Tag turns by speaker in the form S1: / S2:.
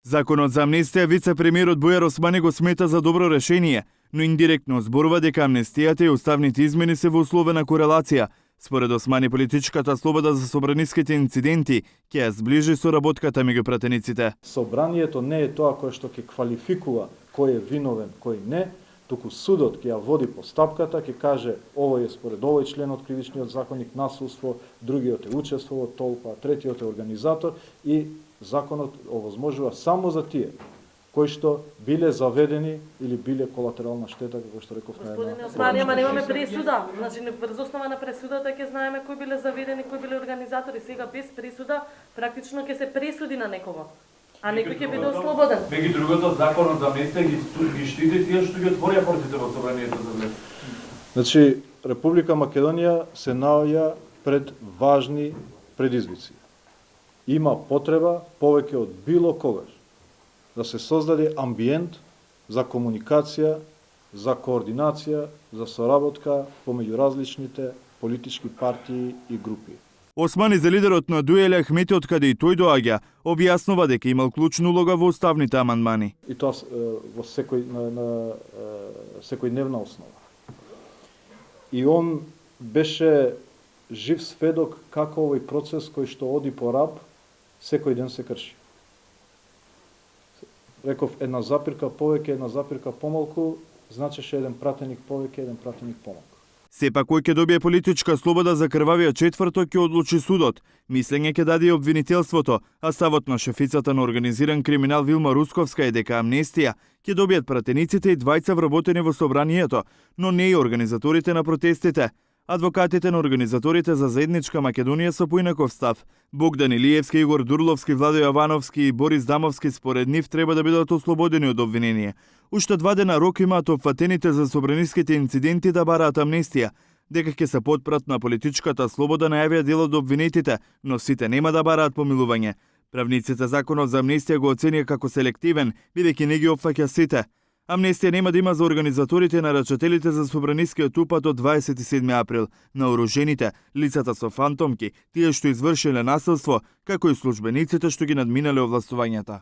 S1: Законот за амнестија вице-премиерот Бујар Османи го смета за добро решение, но индиректно зборува дека амнестијата и уставните измени се во условена корелација. Според Османи, политичката слобода за собраниските инциденти ќе ја зближи соработката меѓу пратениците.
S2: Собранието не е тоа кое што ќе квалификува кој е виновен, кој не, туку судот ќе ја води постапката, ќе каже овој е според овој член од кривичниот законник насилство, другиот е учествувал во толпа, третиот е организатор и законот овозможува само за тие кои што биле заведени или биле колатерална штета, како што реков на една.
S3: Господине Османи, ама немаме пресуда. Значи, врз основа на пресудата ќе знаеме кои биле заведени, кои биле организатори. Сега без пресуда практично ќе се пресуди на некого. А некој ќе биде ослободен.
S4: Меѓу другото, законот за амнестија ги штити тие што ги отворија портите во собранието за влез.
S2: Значи, Република Македонија се наоѓа пред важни предизвици. Има потреба повеќе од било когаш да се создаде амбиент за комуникација, за координација, за соработка помеѓу различните политички партии и групи.
S1: Османи за лидерот на Дуеле Ахмети, од каде и тој доаѓа, објаснува дека имал клучна улога во уставните амандмани.
S2: И тоа во секојдневна основа. И он беше жив сведок како овој процес кој што оди по раб секој ден се крши. Реков, една запирка повеќе, една запирка помалку, значеше еден пратеник повеќе, еден пратеник помалку.
S1: Сепак кој ќе добие политичка слобода за крвавиот четврток ќе одлучи судот. Мислење ќе даде и обвинителството, а ставот на шефицата на организиран криминал Вилма Русковска е дека амнестија ќе добијат пратениците и двајца вработени во собранието, но не и организаторите на протестите. Адвокатите на организаторите за заедничка Македонија со поинаков став. Богдан Илиевски, Игор Дурловски, Владо Јовановски и Борис Дамовски според нив треба да бидат ослободени од обвинение. Уште 2 дена рок имаат опфатените за собраниските инциденти да бараат амнестија. Дека ќе се потпрат на политичката слобода најавија дел од обвинетите, но сите нема да бараат помилување. Правниците законот за амнестија го оценија како селективен, бидејќи не ги опфаќа сите. Амнестија нема да има за организаторите и нарачателите за собранискиот упад од 27 април, наоружените, лицата со фантомки, тие што извршиле насилство, како и службениците што ги надминале овластувањата.